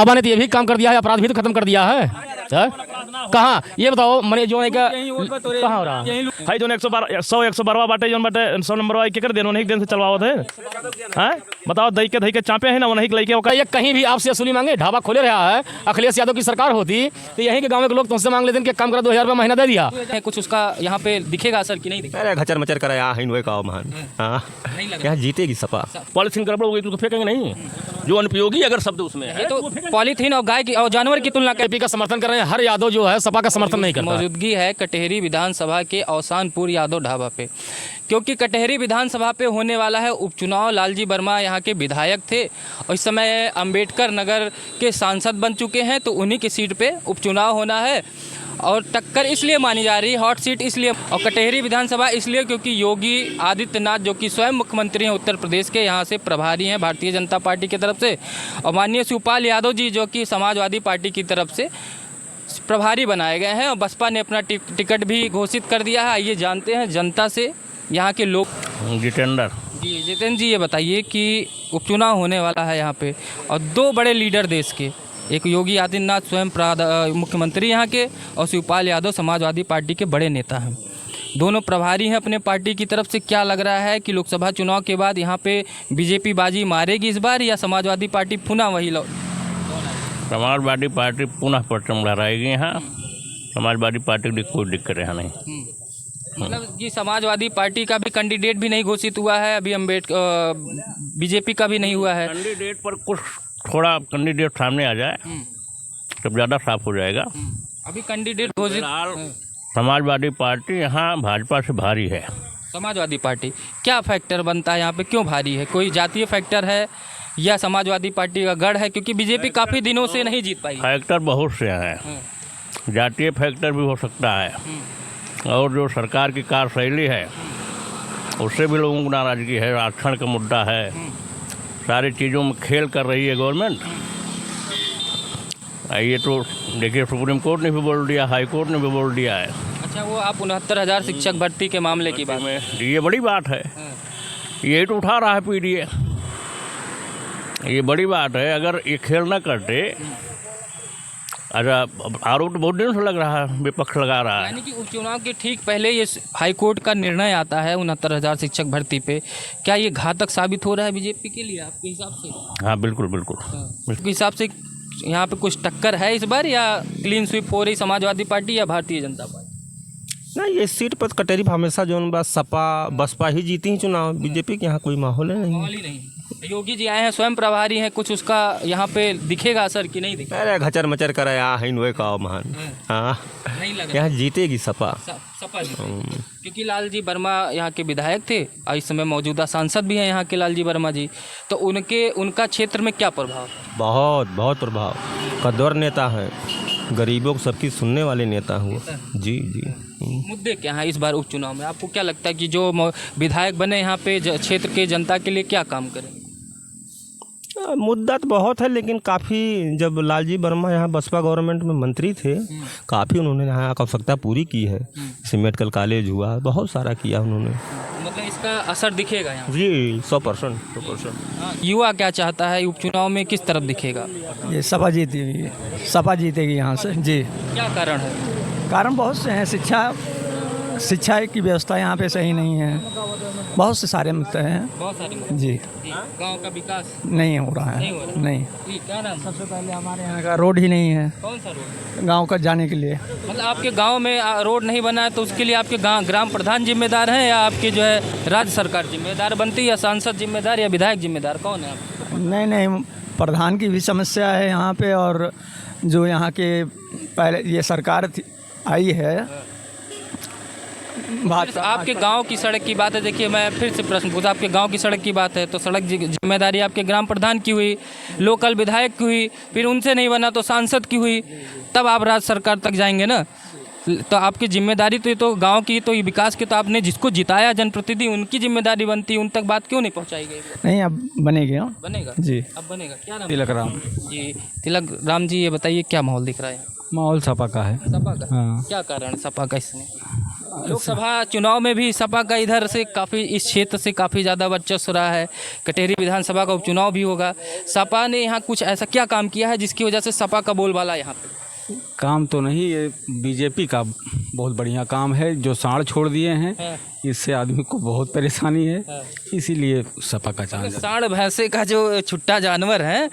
बाबा ने तो ये भी काम कर दिया है, अपराध भी तो खत्म कर दिया है। कहाँ ये बताओ मने जो है कहाँ हो रहा है जो 112 बाटे जो बाटे 100 नंबर वाई के कर देनो नहीं दिन से चलवाओ थे हैं बताओ दही के चापे हैं ना वो नहीं लड़के ये कहीं भी आपसे असुली मांगे ढाबा खोले रहा है। अखिलेश यादव की सरकार होती तो यहीं के गाँव के लोग तुमसे मांग लेते कि काम करा 2000 रुपये महीना दे दिया। कुछ उसका यहाँ पे दिखेगा असर कि नहीं दिखेगा? अरे घचर मचर करा यहाँ हिंदुए का महान यहाँ जीतेगी सपा। पॉलिथीन गड़बड़ हो गई तो फेंकेंगे नहीं, जो अनुपयोगी अगर शब्द उसमें है तो पॉलीथीन और गाय की और जानवर की तुलना एपी का समर्थन कर रहे हैं। हर यादव जो है सपा का समर्थन नहीं करता। मौजूदगी है कटहरी विधानसभा के अवसानपुर यादव ढाबा पे, क्योंकि कटहरी विधानसभा पे होने वाला है उपचुनाव। लालजी वर्मा यहाँ के विधायक थे और इस समय अंबेडकर नगर के सांसद बन चुके हैं, तो उन्हीं की सीट पे उपचुनाव होना है। और टक्कर इसलिए मानी जा रही है, हॉट सीट इसलिए, और कटहरी विधानसभा इसलिए क्योंकि योगी आदित्यनाथ जो कि स्वयं मुख्यमंत्री हैं उत्तर प्रदेश के, यहाँ से प्रभारी हैं भारतीय जनता पार्टी की तरफ से, और माननीय शिवपाल यादव जी जो कि समाजवादी पार्टी की तरफ से प्रभारी बनाए गए हैं, और बसपा ने अपना टिकट भी घोषित कर दिया है। आइए जानते हैं जनता से यहाँ के लोग। जितेंद्र जी ये बताइए कि उपचुनाव होने वाला है यहाँ पे और दो बड़े लीडर देश के, एक योगी आदित्यनाथ स्वयं मुख्यमंत्री यहाँ के और शिवपाल यादव समाजवादी पार्टी के बड़े नेता हैं, दोनों प्रभारी हैं अपने पार्टी की तरफ से। क्या लग रहा है कि लोकसभा चुनाव के बाद यहाँ पे बीजेपी बाजी मारेगी इस बार या समाजवादी पार्टी पुनः वही समाजवादी पार्टी पुनः परचम लहराएगी? यहाँ समाजवादी पार्टी की कोई दिक्कत यहाँ नहीं। मतलब जी समाजवादी पार्टी का भी कैंडिडेट भी नहीं घोषित हुआ है अभी, बीजेपी का भी नहीं हुआ है कैंडिडेट पर कुछ थोड़ा कैंडिडेट सामने आ जाए तब ज़्यादा साफ हो जाएगा। अभी कैंडिडेट घोषित समाजवादी पार्टी यहाँ भाजपा से भारी है। समाजवादी पार्टी क्या फैक्टर बनता है यहाँ पे, क्यों भारी है? कोई जातीय फैक्टर है या समाजवादी पार्टी का गढ़ है? क्योंकि बीजेपी काफ़ी दिनों से नहीं जीत पाई। फैक्टर बहुत से हैं, जातीय फैक्टर भी हो सकता है और जो सरकार की कार्यशैली है उससे भी लोगों को नाराज़गी है। आरक्षण का मुद्दा है, सारी चीज़ों में खेल कर रही है गवर्नमेंट। ये तो देखिए सुप्रीम कोर्ट ने भी बोल दिया, हाई कोर्ट ने भी बोल दिया है। अच्छा, वो आप 69,000 शिक्षक भर्ती के मामले की बात में, ये बड़ी बात है, ये तो उठा रहा है पीडीए, ये बड़ी बात है। अगर ये खेल ना करते, अच्छा आरोप तो बहुत दिन से लग रहा है, विपक्ष लगा रहा है। यानी कि उपचुनाव के ठीक पहले ये हाई कोर्ट का निर्णय आता है 69,000 शिक्षक भर्ती पे, क्या ये घातक साबित हो रहा है बीजेपी के लिए आपके हिसाब से? हाँ बिल्कुल बिल्कुल। आपके हिसाब से यहाँ पे कुछ टक्कर है इस बार या क्लीन स्वीप हो रही समाजवादी पार्टी या भारतीय जनता पार्टी? नहीं, ये सीट पर कटहरी हमेशा जो बस सपा बसपा ही जीती ही चुनाव, बीजेपी के यहाँ कोई माहौल है नहीं। योगी जी आए हैं, स्वयं प्रभारी हैं, कुछ उसका यहाँ पे दिखेगा असर कि नहीं दिखेगा? अरे घचर मचर करा यहाँ हिंदुए का महान नहीं लगा यहाँ जीतेगी सपा। सपा क्योंकि लालजी वर्मा यहाँ के विधायक थे और इस समय मौजूदा सांसद भी हैं यहाँ के लालजी वर्मा जी, तो उनका क्षेत्र में क्या प्रभाव? बहुत प्रभाव, कद्दर नेता है, गरीबों को सबकी सुनने वाले नेता हुए। जी जी। मुद्दे क्या हैं इस बार उपचुनाव में? आपको क्या लगता है कि जो विधायक बने यहाँ पे क्षेत्र के जनता के लिए क्या काम करें? मुद्दा तो बहुत है, लेकिन काफ़ी जब लालजी वर्मा यहाँ बसपा गवर्नमेंट में मंत्री थे, काफ़ी उन्होंने यहाँ आवश्यकता पूरी की है। जैसे मेडिकल कॉलेज हुआ, बहुत सारा किया उन्होंने। मतलब इसका असर दिखेगा यहाँ? जी 100%। युवा क्या चाहता है उपचुनाव में, किस तरफ दिखेगा? ये सपा जीतेगी, सपा जीतेगी यहाँ से। जी, क्या कारण है? कारण बहुत से हैं। शिक्षा की व्यवस्था यहाँ पे सही नहीं है, बहुत से सारे मुद्दे हैं। बहुत सारे जी। गांव का विकास नहीं हो रहा है। नहीं। क्या नाम? सबसे पहले हमारे यहाँ का रोड ही नहीं है। कौन सा रोड? गांव का जाने के लिए। मतलब आपके गांव में रोड नहीं बना है तो उसके लिए आपके ग्राम प्रधान जिम्मेदार हैं या आपकी जो है राज्य सरकार जिम्मेदार बनती है, या सांसद जिम्मेदार या विधायक जिम्मेदार, कौन है आप? नहीं, प्रधान की भी समस्या है यहाँ पे, और जो यहाँ के पहले ये सरकार आई है आपके गांव की सड़क की बात है। देखिए मैं फिर से प्रश्न पूछा, आपके गांव की सड़क की बात है तो सड़क जिम्मेदारी आपके ग्राम प्रधान की हुई, लोकल विधायक की हुई, फिर उनसे नहीं बना तो सांसद की हुई, तब आप राज्य सरकार तक जाएंगे ना। तो आपकी जिम्मेदारी तो गांव की, तो विकास की तो आपने जिसको जिताया जनप्रतिनिधि उनकी जिम्मेदारी बनती है, उन तक बात क्यों नहीं पहुँचाई गई? नहीं, अब बनेगी। बनेगा जी, अब बनेगा। क्या नाम? तिलक राम जी। तिलक राम जी, ये बताइए क्या माहौल दिख रहा है? माहौल सपा का है। सपा का? हाँ। क्या कारण सपा का इसमें? लोकसभा चुनाव में भी सपा का इधर से काफ़ी, इस क्षेत्र से काफ़ी ज़्यादा वर्चस्व रहा है। कटेहरी विधानसभा का उपचुनाव भी होगा। सपा ने यहाँ कुछ ऐसा क्या काम किया है जिसकी वजह से सपा का बोलबाला यहाँ पे? काम तो नहीं, ये बीजेपी का बहुत बढ़िया काम है जो साड़ छोड़ दिए हैं। इससे आदमी को बहुत परेशानी है, इसीलिए सपा का चांस है। सांड भैंसे का जो छुट्टा जानवर है,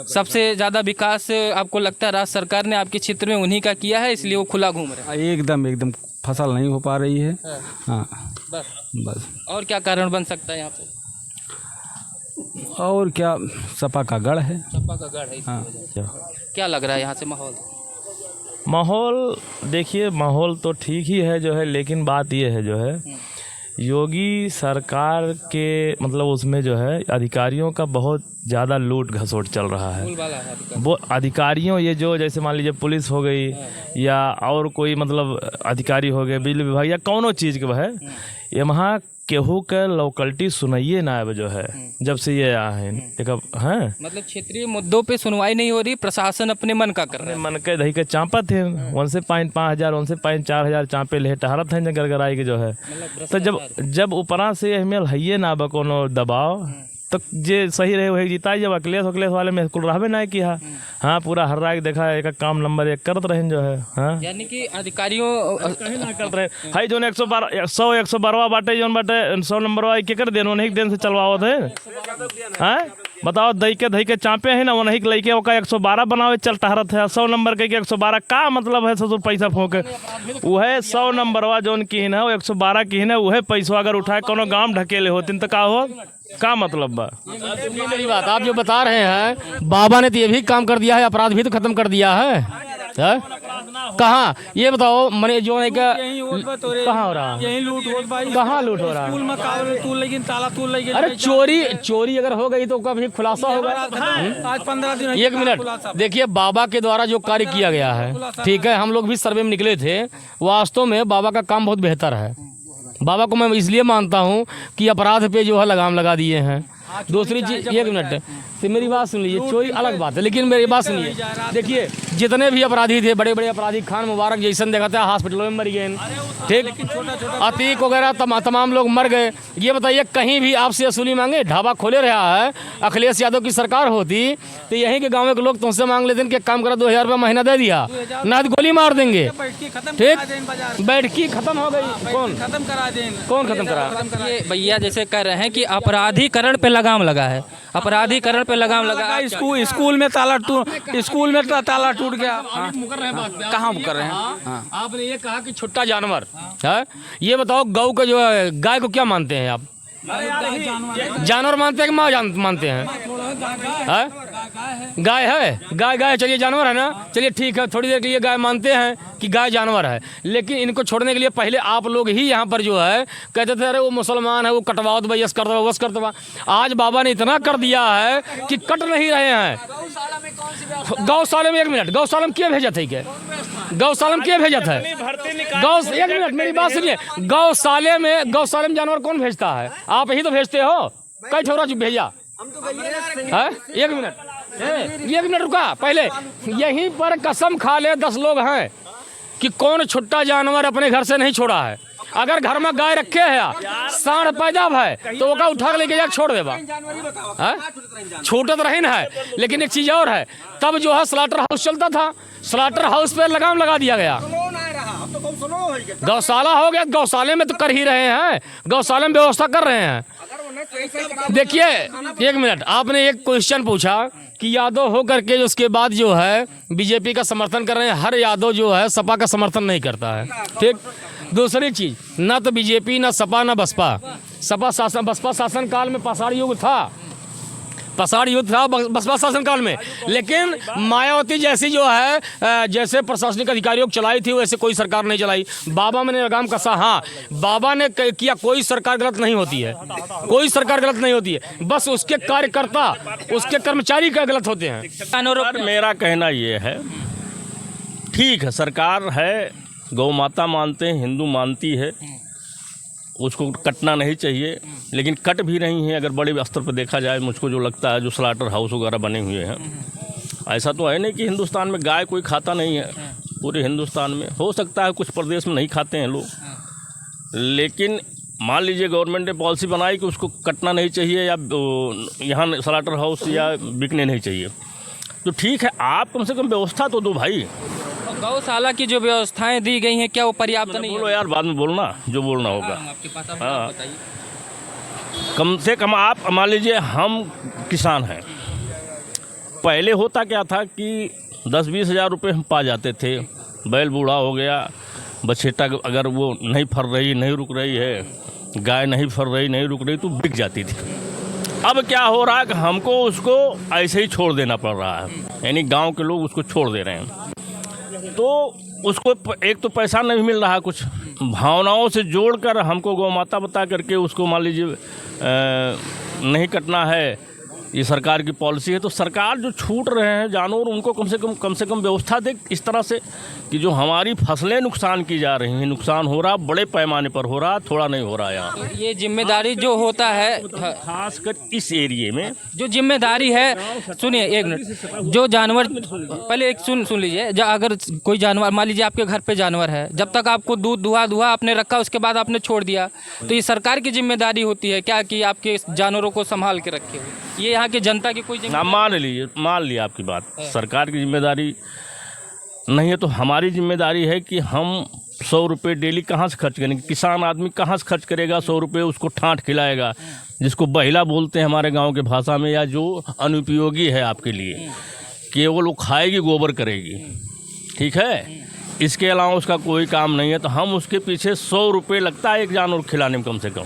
सबसे ज़्यादा विकास आपको लगता है राज्य सरकार ने आपके क्षेत्र में उन्हीं का किया है, इसलिए वो खुला घूम रहे हैं? एकदम फसल नहीं हो पा रही है। हाँ बस। और क्या कारण बन सकता है यहाँ पे? और क्या, सपा का गढ़ है। सपा का गढ़ है इसकी वजह से। क्या लग रहा है यहाँ से माहौल देखिए, माहौल तो ठीक ही है जो है, लेकिन बात ये है जो है योगी सरकार के मतलब उसमें जो है अधिकारियों का बहुत ज़्यादा लूट घसोट चल रहा है। वो अधिकारियों ये जो जैसे मान लीजिए पुलिस हो गई या और कोई मतलब अधिकारी हो गए, बिजली विभाग या कौनो चीज़ के है, ये वहाँ केहू के लोकलिटी सुनाइए ना अब जो है जब से ये आए हैं एक हैं, मतलब क्षेत्रीय मुद्दों पे सुनवाई नहीं हो रही, प्रशासन अपने मन का कर रहा है। मन के दही के चांपत है, उनसे 5,000 उनसे 4,000 चांपे ले टहरत हैं गरगराई के जो है। तो जब ऊपरा से एहमेल है ना अब कोनो दबाव, तो जे सही रहे वही जीता। जब अखिलेश वाले में कुल रहबे ना किया। हाँ पूरा हर राय देखा है, एक काम नंबर 1 करते रहे जो है। हाँ यानी कि अधिकारियों कहीं ना करते रहे हाई जो 112 बाटे जो बाटे 100 नंबर वाई के कर देन नहीं दिन से चलवाओ थे। हाँ बताओ, दही के चांपे है ना, वो नहीं लैके ओका 112 बनावे चल टहरत है। 100 नंबर के 112 का मतलब है ससुर पैसा फोंके वह 100 नंबरवा जोन की है वो 112 की है वह पैसा अगर उठाए कोनो गांव ढकेले होती तो का हो, का मतलब बा? मेरी बात आप जो बता रहे हैं, बाबा ने तो ये भी काम कर दिया है, अपराध भी तो खत्म कर दिया है। कहाँ ये बताओ, मैंने जो है कहाँ हो रहा, यही लूट हो भाई, कहाँ लूट हो रहा? स्कूल में कागज तूल लेकिन ताला तूल लेकिन। अरे चोरी अगर हो गई तो कभी खुलासा होगा। आज 15 दिन 1 मिनट देखिए, बाबा के द्वारा जो कार्य किया गया है, ठीक है, हम लोग भी सर्वे में निकले थे, वास्तव में बाबा का काम बहुत बेहतर है। बाबा को मैं इसलिए मानता हूँ कि अपराध पे जो है लगाम लगा दिए हैं। दूसरी चीज, 1 मिनट तो मेरी बात सुन लीजिए, चोरी अलग बात है लेकिन मेरी बात सुनिए। देखिए जितने भी अपराधी थे, बड़े बड़े अपराधी, खान मुबारक जैसन देखा था हॉस्पिटलों में मर गए, ठीक, अतीक वगैरह तमाम लोग मर गए। ये बताइए कहीं भी आपसे वसूली मांगे? ढाबा खोले रहा है, अखिलेश यादव की सरकार होती तो यहीं के गाँव के लोग तुमसे मांग लेते कि काम करा 2,000 रुपये महीना दे दिया, ना गोली मार देंगे, ठीक, बैठकी खत्म हो गई। कौन खत्म करा? ये भैया जैसे कह रहे हैं कि अपराधीकरण पे लगाम लगा है, अपराधीकरण पे लगाम लगा। स्कूल में ताला टूट गया। कहाँ कर रहे हैं? आपने ये कहा कि छुट्टा जानवर है, ये बताओ गौ का जो है, गाय को क्या मानते हैं आप? जानवर मानते हैं कि माँ मानते हैं? गाय है, गाय चलिए जानवर है ना, चलिए ठीक है, थोड़ी देर के लिए गाय मानते हैं कि गाय जानवर है, लेकिन इनको छोड़ने के लिए पहले आप लोग ही यहाँ पर जो है कहते थे अरे वो मुसलमान है, वो कटवाओ तो यस कर दो, बस कर दो। आज बाबा ने इतना कर दिया है कि कट नहीं रहे हैं। गौशाला में 1 मिनट, गौशाला में क्या भेजा था? क्या गौशाला में क्या भेजा था? 1 मिनट मेरी बात सुनिए, गौशाले में जानवर कौन भेजता है? आप ही तो भेजते हो। कई छोरा भेजा है? 1 मिनट रुका, पहले यहीं पर कसम खा ले 10 लोग हैं कि कौन छुट्टा जानवर अपने घर से नहीं छोड़ा है। अगर घर में गाय रखे है, सांड पैदा है तो वो उठा के लेके जाकर छोड़ देगा, छूटत रही है। लेकिन एक चीज और है, तब जो है स्लाटर हाउस चलता था, स्लाटर हाउस पे लगाम लगा दिया गया। गौशाला हो गया, गौशाले में तो कर ही रहे हैं, गौशाले में व्यवस्था कर रहे हैं। देखिए 1 मिनट, आपने एक क्वेश्चन पूछा कि यादव हो करके उसके बाद जो है बीजेपी का समर्थन कर रहे हैं। हर यादव जो है सपा का समर्थन नहीं करता है, ठीक। दूसरी चीज, ना तो बीजेपी ना सपा ना बसपा शासन काल में पाषाण युग था, बसपा शासन काल में, लेकिन मायावती जैसी जो है जैसे प्रशासनिक अधिकारियों को चलाई थी वैसे कोई सरकार नहीं चलाई। बाबा ने लगाम कसा, हाँ बाबा ने किया, कोई सरकार गलत नहीं होती है, कोई सरकार गलत नहीं होती है, बस उसके कार्यकर्ता उसके कर्मचारी का गलत होते हैं। मेरा कहना ये है, ठीक है सरकार है, गौ माता मानते हैं, हिंदू मानती है, उसको कटना नहीं चाहिए, लेकिन कट भी रही हैं। अगर बड़े स्तर पर देखा जाए, मुझको जो लगता है जो स्लाटर हाउस वगैरह बने हुए हैं, ऐसा तो है नहीं कि हिंदुस्तान में गाय कोई खाता नहीं है। पूरे हिंदुस्तान में हो सकता है कुछ प्रदेश में नहीं खाते हैं लोग, लेकिन मान लीजिए गवर्नमेंट ने पॉलिसी बनाई कि उसको कटना नहीं चाहिए या यहाँ स्लॉटर हाउस या बिकने नहीं चाहिए, तो ठीक है, आप कम से कम व्यवस्था तो दो भाई। गौशाला की जो व्यवस्थाएं दी गई हैं क्या वो पर्याप्त नहीं बोलो यार, बाद में बोलना जो बोलना होगा। आपके पास हाँ। बताइए। कम से कम आप मान लीजिए हम किसान हैं, पहले होता क्या था कि 10-20 हज़ार रुपये हम पा जाते थे, बैल बूढ़ा हो गया, बछेटा अगर वो नहीं फर रही, नहीं रुक रही है, गाय नहीं फर रही, नहीं रुक रही, तो बिक जाती थी। अब क्या हो रहा है कि हमको उसको ऐसे ही छोड़ देना पड़ रहा है, यानी गांव के लोग उसको छोड़ दे रहे हैं, तो उसको एक तो पैसा नहीं मिल रहा, कुछ भावनाओं से जोड़कर हमको गौ माता बता करके उसको मान लीजिए नहीं कटना है, ये सरकार की पॉलिसी है। तो सरकार जो छूट रहे हैं जानवर, उनको कम से कम व्यवस्था दे इस तरह से कि जो हमारी फसलें नुकसान की जा रही हैं, नुकसान हो रहा, बड़े पैमाने पर हो रहा, थोड़ा नहीं हो रहा यहाँ। तो ये जिम्मेदारी जो होता है, खासकर इस एरिए में जो जिम्मेदारी है, सुनिए एक मिनट, जो जानवर पहले एक सुन लीजिए, अगर कोई जानवर मान लीजिए आपके घर पे जानवर है, जब तक आपको दूध दुहा आपने रखा, उसके बाद आपने छोड़ दिया, तो ये सरकार की जिम्मेदारी होती है क्या कि आपके जानवरों को संभाल के रखे? ये यहाँ की जनता की कोई जिम्मेदारी? मान ली आपकी बात, सरकार की जिम्मेदारी नहीं है, तो हमारी जिम्मेदारी है कि हम 100 रुपये डेली कहाँ से खर्च करेंगे? किसान आदमी कहाँ से खर्च करेगा 100 रुपये? उसको ठांठ खिलाएगा, जिसको बहिला बोलते हैं हमारे गांव के भाषा में, या जो अनुपयोगी है आपके लिए, केवल वो खाएगी, गोबर करेगी, ठीक है, इसके अलावा उसका कोई काम नहीं है। तो हम उसके पीछे 100 रुपये लगता है एक जानवर खिलाने में, कम से कम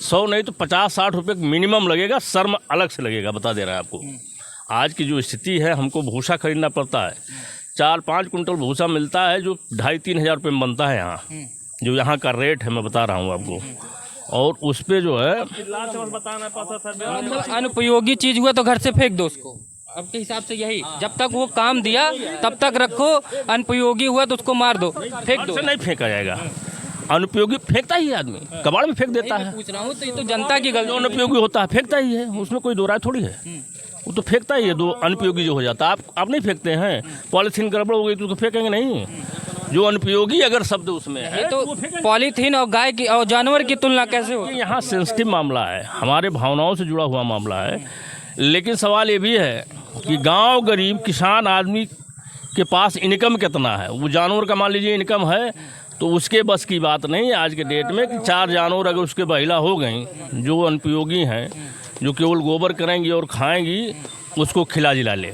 100 नहीं तो 50-60 रुपये मिनिमम लगेगा, शर्म अलग से लगेगा, बता दे रहा है आपको। आज की जो स्थिति है, हमको भूसा खरीदना पड़ता है, 4-5 कुंटल भूसा मिलता है जो 2,500-3 हज़ार रुपये में बनता है यहाँ, जो यहाँ का रेट है, मैं बता रहा हूँ आपको। और उस पर जो है मतलब अनुपयोगी चीज़ हुआ तो घर से फेंक दो उसको, आपके हिसाब से यही, जब तक वो काम दिया तब तक रखो, अनुपयोगी हुआ तो उसको मार दो, फेंक दो। नहीं फेंका जाएगा, अनुपयोगी फेंकता ही आदमी, कबाड़ में फेंक देता है। पूछ रहा हूँ, तो ये तो जनता की गलती। अनुपयोगी होता है फेंकता ही है, उसमें कोई दो राय थोड़ी है, वो तो फेंकता ही है। दो अनुपयोगी जो हो जाता है, आप नहीं फेंकते हैं, पॉलीथीन गड़बड़ हो गई तो फेंकेंगे नहीं, जो अनुपयोगी अगर शब्द उसमें है। तो पॉलीथीन और गाय की और जानवर की तुलना कैसे हो? यहाँ सेंसिटिव मामला है, हमारे भावनाओं से जुड़ा हुआ मामला है, लेकिन सवाल ये भी है कि गांव गरीब किसान आदमी के पास इनकम कितना है? वो जानवर का मान लीजिए इनकम है, तो उसके बस की बात नहीं है आज के डेट में कि 4 जानवर अगर उसके बहिला हो गई, जो अनुपयोगी हैं, जो केवल गोबर करेंगी और खाएंगी, उसको खिला जिला ले।